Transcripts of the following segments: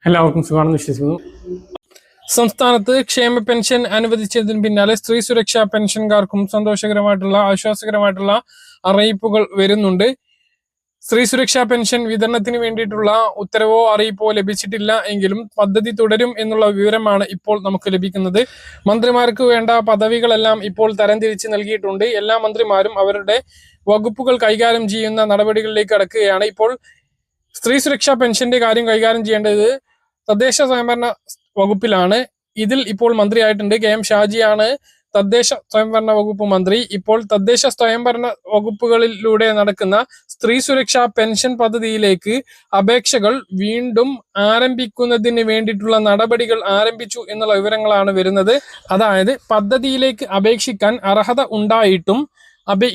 എല്ലാവർക്കും സുഖമാണെന്ന് വിശ്വസിക്കുന്നു. സംസ്ഥാനത്ത് ക്ഷേമ പെൻഷൻ അനുവദിച്ചതിന് പിന്നാലെ സ്ത്രീ സുരക്ഷാ പെൻഷൻകാർക്കും സന്തോഷകരമായിട്ടുള്ള ആശ്വാസകരമായിട്ടുള്ള അറിയിപ്പുകൾ വരുന്നുണ്ട്. സ്ത്രീ സുരക്ഷാ പെൻഷൻ വിതരണത്തിന് വേണ്ടിയിട്ടുള്ള ഉത്തരവോ അറിയിപ്പോ ലഭിച്ചിട്ടില്ല എങ്കിലും പദ്ധതി തുടരും എന്നുള്ള വിവരമാണ് ഇപ്പോൾ നമുക്ക് ലഭിക്കുന്നത്. മന്ത്രിമാർക്ക് വേണ്ട പദവികളെല്ലാം ഇപ്പോൾ തരംതിരിച്ച് നൽകിയിട്ടുണ്ട്. എല്ലാ മന്ത്രിമാരും അവരുടെ വകുപ്പുകൾ കൈകാര്യം ചെയ്യുന്ന നടപടികളിലേക്ക് കടക്കുകയാണ്. ഇപ്പോൾ സ്ത്രീ സുരക്ഷാ പെൻഷന്റെ കാര്യം കൈകാര്യം ചെയ്യേണ്ടത് തദ്ദേശ സ്വയംഭരണ വകുപ്പിലാണ്. ഇതിൽ ഇപ്പോൾ മന്ത്രിയായിട്ടുണ്ട് KM ഷാജിയാണ് തദ്ദേശ സ്വയംഭരണ വകുപ്പ് മന്ത്രി. ഇപ്പോൾ തദ്ദേശ സ്വയംഭരണ വകുപ്പുകളിലൂടെ നടക്കുന്ന സ്ത്രീ സുരക്ഷാ പെൻഷൻ പദ്ധതിയിലേക്ക് അപേക്ഷകൾ വീണ്ടും ആരംഭിക്കുന്നതിന് വേണ്ടിയിട്ടുള്ള നടപടികൾ ആരംഭിച്ചു എന്നുള്ള വിവരങ്ങളാണ് വരുന്നത്. അതായത് പദ്ധതിയിലേക്ക് അപേക്ഷിക്കാൻ അർഹത ഉണ്ടായിട്ടും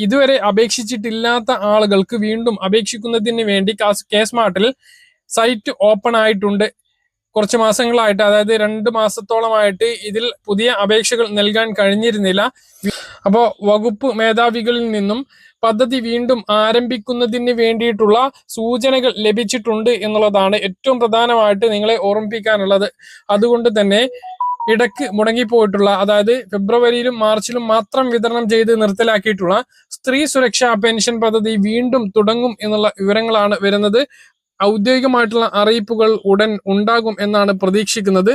ഇതുവരെ അപേക്ഷിച്ചിട്ടില്ലാത്ത ആളുകൾക്ക് വീണ്ടും അപേക്ഷിക്കുന്നതിന് വേണ്ടി കെ-സ്മാർട്ടിൽ സൈറ്റ് ഓപ്പൺ ആയിട്ടുണ്ട്. കുറച്ച് മാസങ്ങളായിട്ട്, അതായത് 2 മാസത്തോളമായിട്ട് ഇതിൽ പുതിയ അപേക്ഷകൾ നൽകാൻ കഴിഞ്ഞിരുന്നില്ല. അപ്പോൾ വകുപ്പ് മേധാവികളിൽ നിന്നും പദ്ധതി വീണ്ടും ആരംഭിക്കുന്നതിന് വേണ്ടിയിട്ടുള്ള സൂചനകൾ ലഭിച്ചിട്ടുണ്ട് എന്നുള്ളതാണ് ഏറ്റവും പ്രധാനമായിട്ട് നിങ്ങളെ ഓർമ്മിപ്പിക്കാനുള്ളത്. അതുകൊണ്ട് തന്നെ ഇടയ്ക്ക് മുടങ്ങിപ്പോയിട്ടുള്ള, അതായത് ഫെബ്രുവരിയിലും മാർച്ചിലും മാത്രം വിതരണം ചെയ്ത് നിർത്തലാക്കിയിട്ടുള്ള സ്ത്രീ സുരക്ഷാ പെൻഷൻ പദ്ധതി വീണ്ടും തുടങ്ങും എന്നുള്ള വിവരങ്ങളാണ് വരുന്നത്. ഔദ്യോഗികമായിട്ടുള്ള അറിയിപ്പുകൾ ഉടൻ ഉണ്ടാകും എന്നാണ് പ്രതീക്ഷിക്കുന്നത്.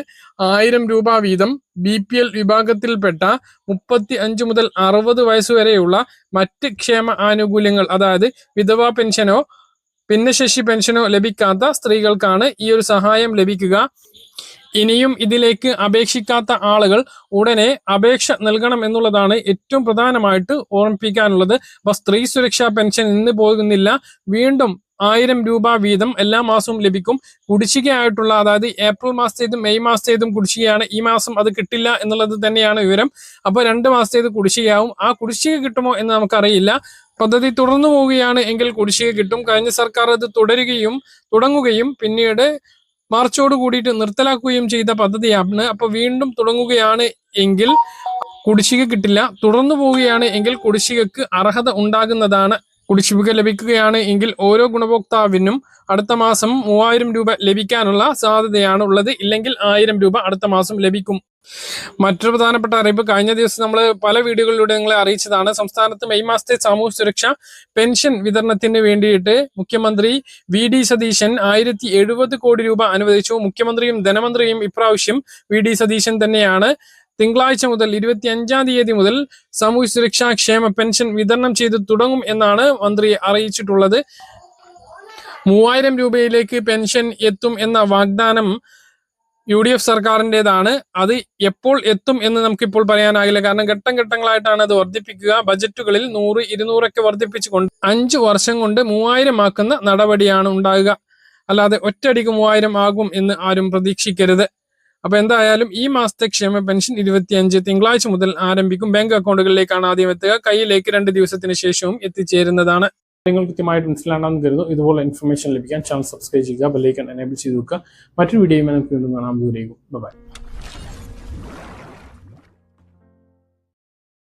1000 രൂപ വീതം BPL വിഭാഗത്തിൽപ്പെട്ട 35 മുതൽ 60 വയസ്സുവരെയുള്ള മറ്റ് ക്ഷേമ ആനുകൂല്യങ്ങൾ, അതായത് വിധവാ പെൻഷനോ ഭിന്നശേഷി പെൻഷനോ ലഭിക്കാത്ത സ്ത്രീകൾക്കാണ് ഈ ഒരു സഹായം ലഭിക്കുക. ഇനിയും ഇതിലേക്ക് അപേക്ഷിക്കാത്ത ആളുകൾ ഉടനെ അപേക്ഷ നൽകണം എന്നുള്ളതാണ് ഏറ്റവും പ്രധാനമായിട്ട് ഓർമ്മിപ്പിക്കാനുള്ളത്. അപ്പൊ സ്ത്രീ സുരക്ഷാ പെൻഷൻ ഇന്ന് പോകുന്നില്ല, വീണ്ടും 1000 രൂപ വീതം എല്ലാ മാസവും ലഭിക്കും. കുടിശ്ശികയായിട്ടുള്ള, അതായത് ഏപ്രിൽ മാസത്തേതും മെയ് മാസത്തേതും കുടിശ്ശികയാണ്. ഈ മാസം അത് കിട്ടില്ല എന്നുള്ളത് തന്നെയാണ് വിവരം. അപ്പോൾ 2 മാസത്തേത് കുടിശ്ശികയാവും. ആ കുടിശ്ശിക കിട്ടുമോ എന്ന് നമുക്കറിയില്ല. പദ്ധതി തുടർന്നു പോവുകയാണ് എങ്കിൽ കുടിശ്ശിക കിട്ടും. കഴിഞ്ഞ സർക്കാർ അത് തുടങ്ങുകയും പിന്നീട് മാർച്ചോട് കൂടിയിട്ട് നിർത്തലാക്കുകയും ചെയ്ത പദ്ധതിയാണ്. അപ്പൊ വീണ്ടും തുടങ്ങുകയാണ് എങ്കിൽ കുടിശ്ശിക കിട്ടില്ല. തുടർന്നു പോവുകയാണ് എങ്കിൽ കുടിശ്ശികക്ക് അർഹത ഉണ്ടാകുന്നതാണ്. കുടിശ്ശിക ലഭിക്കുകയാണ് എങ്കിൽ ഓരോ ഗുണഭോക്താവിനും അടുത്ത മാസം 3000 രൂപ ലഭിക്കാനുള്ള സാധ്യതയാണ് ഉള്ളത്. ഇല്ലെങ്കിൽ 1000 രൂപ അടുത്ത മാസം ലഭിക്കും. മറ്റൊരു പ്രധാനപ്പെട്ട അറിയിപ്പ്, കഴിഞ്ഞ ദിവസം നമ്മൾ പല വീഡിയോകളിലൂടെ നിങ്ങളെ അറിയിച്ചതാണ്. സംസ്ഥാനത്ത് മെയ് മാസത്തെ സാമൂഹ്യ സുരക്ഷ പെൻഷൻ വിതരണത്തിന് വേണ്ടിയിട്ട് മുഖ്യമന്ത്രി VD സതീശൻ 1070 കോടി രൂപ അനുവദിച്ചു. മുഖ്യമന്ത്രിയും ധനമന്ത്രിയും ഇപ്രാവശ്യം VD സതീശൻ തന്നെയാണ്. തിങ്കളാഴ്ച മുതൽ 25-ാം തീയതി മുതൽ സാമൂഹ്യ സുരക്ഷാ ക്ഷേമ പെൻഷൻ വിതരണം ചെയ്ത് തുടങ്ങും എന്നാണ് മന്ത്രി അറിയിച്ചിട്ടുള്ളത്. 3000 രൂപയിലേക്ക് പെൻഷൻ എത്തും എന്ന വാഗ്ദാനം UDF സർക്കാരിൻ്റെതാണ്. അത് എപ്പോൾ എത്തും എന്ന് നമുക്കിപ്പോൾ പറയാനാകില്ല. കാരണം ഘട്ടങ്ങളായിട്ടാണ് അത് വർദ്ധിപ്പിക്കുക. ബജറ്റുകളിൽ 100, 200 ഒക്കെ വർദ്ധിപ്പിച്ചുകൊണ്ട് 5 വർഷം കൊണ്ട് 3000 ആക്കുന്ന നടപടിയാണ് ഉണ്ടാകുക. അല്ലാതെ ഒറ്റയടിക്ക് 3000 ആകും എന്ന് ആരും പ്രതീക്ഷിക്കരുത്. അപ്പൊ എന്തായാലും ഈ മാസത്തെ ക്ഷേമ പെൻഷൻ 25 തിങ്കളാഴ്ച മുതൽ ആരംഭിക്കും. ബാങ്ക് അക്കൗണ്ടുകളിലേക്കാണ് ആദ്യം എത്തുക. കയ്യിലേക്ക് 2 ദിവസത്തിന് ശേഷവും എത്തിച്ചേരുന്നതാണ്. നിങ്ങൾ കൃത്യമായിട്ട് മനസ്സിലാണെന്ന് കരുതുന്നു. ഇതുപോലെ ഇൻഫർമേഷൻ ലഭിക്കാൻ ചാനൽ സബ്സ്ക്രൈബ് ചെയ്യുക, ബെല്ലൈക്കൺ എനേബിൾ ചെയ്ത് വെക്കുക. മറ്റൊരു വീഡിയോയുമായി നമുക്ക് വീണ്ടും കാണാം. ദൂരേക്കും ബൈ.